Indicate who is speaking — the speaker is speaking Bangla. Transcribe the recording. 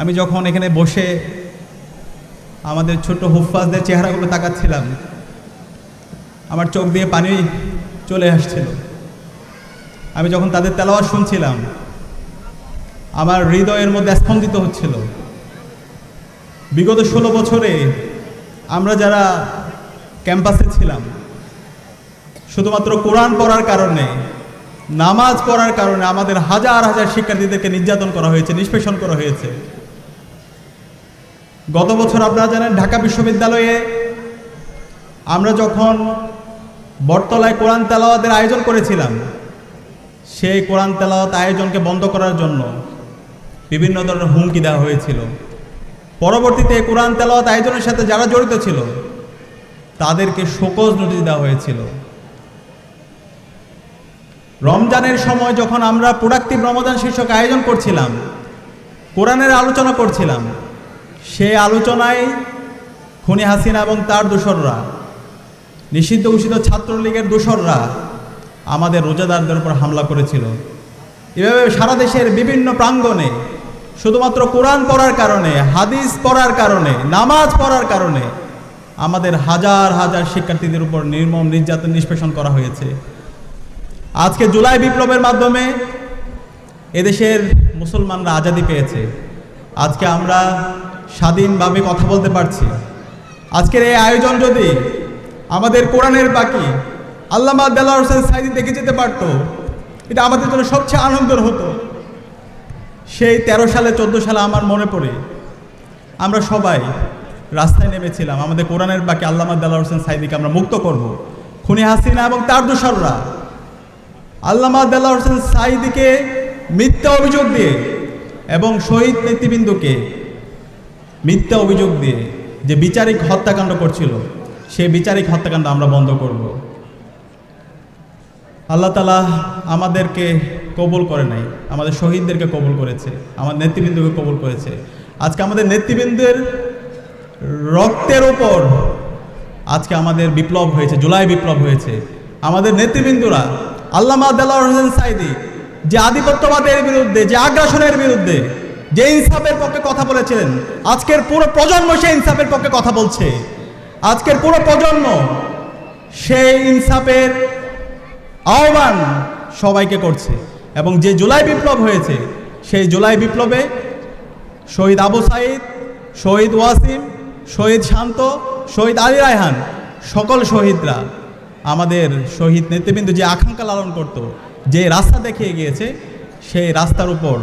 Speaker 1: আমি যখন এখানে বসে আমাদের ছোট হুফাজদের চেহারাগুলো তাকাচ্ছিলাম, আমার চোখ দিয়ে পানি চলে আসছিল। আমি যখন তাদের তেলাওয়াত শুনছিলাম, আমার হৃদয়ের মধ্যে স্পন্দিত হচ্ছিল। বিগত 16 বছরে আমরা যারা ক্যাম্পাসে ছিলাম, শুধুমাত্র কোরআন পড়ার কারণে, নামাজ পড়ার কারণে আমাদের হাজার হাজার শিক্ষার্থীদেরকে নির্যাতন করা হয়েছে, নিষ্পেষণ করা হয়েছে। গত বছর আপনারা জানেন ঢাকা বিশ্ববিদ্যালয়ে আমরা যখন বটতলায় কোরআন তেলাওয়াতের আয়োজন করেছিলাম, সেই কোরআন তেলাওয়াত আয়োজনকে বন্ধ করার জন্য বিভিন্ন ধরনের হুমকি দেওয়া হয়েছিল। পরবর্তীতে কোরআন তেলাওয়াত আয়োজনের সাথে যারা জড়িত ছিল তাদেরকে শোকজ নোটিশ দেওয়া হয়েছিল। রমজানের সময় যখন আমরা প্রোডাক্টিভ রমজান শীর্ষক আয়োজন করছিলাম, কোরআনের আলোচনা করছিলাম, সেই আলোচনায় খুনি হাসিনা এবং তার দোসররা, নিষিদ্ধ ঘোষিত ছাত্রলীগের দোসররা আমাদের রোজাদারদের উপর হামলা করেছিল। এভাবে সারা দেশের বিভিন্ন প্রাঙ্গণে শুধুমাত্র কোরআন পড়ার কারণে, হাদিস পড়ার কারণে, নামাজ পড়ার কারণে আমাদের হাজার হাজার শিক্ষার্থীদের উপর নির্মম নির্যাতন, নিষ্পেষণ করা হয়েছে। আজকে জুলাই বিপ্লবের মাধ্যমে এদেশের মুসলমানরা আজাদি পেয়েছে। আজকে আমরা স্বাধীনভাবে কথা বলতে পারছি। আজকের এই আয়োজন যদি আমাদের কোরআনের বাকি আল্লামা দেলোয়ার হোসেন সাঈদী দেখে যেতে পারতো, এটা আমাদের জন্য সবচেয়ে আনন্দের হতো। সেই 13 সালে 14 সালে আমার মনে পড়ে আমরা সবাই রাস্তায় নেমেছিলাম আমাদের কোরআনের বাকি আল্লামা দেলোয়ার হোসেন সাঈদীকে আমরা মুক্ত করব। খুনি হাসিনা এবং তার দোসররা আল্লামা দেলোয়ার হোসেন সাঈদীকে মিথ্যা অভিযোগ দিয়ে এবং শহীদ নেতৃবৃন্দকে মিথ্যা অভিযোগ দিয়ে যে বিচারিক হত্যাকাণ্ড করছিল, সেই বিচারিক হত্যাকাণ্ড আমরা বন্ধ করব। আল্লাহ তাআলা আমাদেরকে কবুল করে নাই, আমাদের শহীদদেরকে কবুল করেছে, আমাদের নেতৃবৃন্দকে কবুল করেছে। আজকে আমাদের নেতৃবৃন্দের রক্তের উপর আজকে আমাদের বিপ্লব হয়েছে, জুলাই বিপ্লব হয়েছে। আমাদের নেতৃবৃন্দরা আল্লামা দেলোয়ার হোসেন সাঈদী যে আধিপত্যবাদের বিরুদ্ধে, যে আগ্রাসনের বিরুদ্ধে, যে ইনসাফের পক্ষে কথা বলেছিলেন, আজকের পুরো প্রজন্ম সেই ইনসাফের পক্ষে কথা বলছে। আজকের পুরো প্রজন্ম সেই ইনসাফের আহ্বান সবাইকে করছে। এবং যে জুলাই বিপ্লব হয়েছে, সেই জুলাই বিপ্লবে শহীদ আবু সাঈদ, শহীদ ওয়াসিম, শহীদ শান্ত, শহীদ আলী রায়হান, সকল শহীদরা আমাদের শহীদ নেতৃবৃন্দ যে আকাঙ্ক্ষা লালন করত, যে রাস্তা দেখিয়ে গিয়েছে, সেই রাস্তার উপর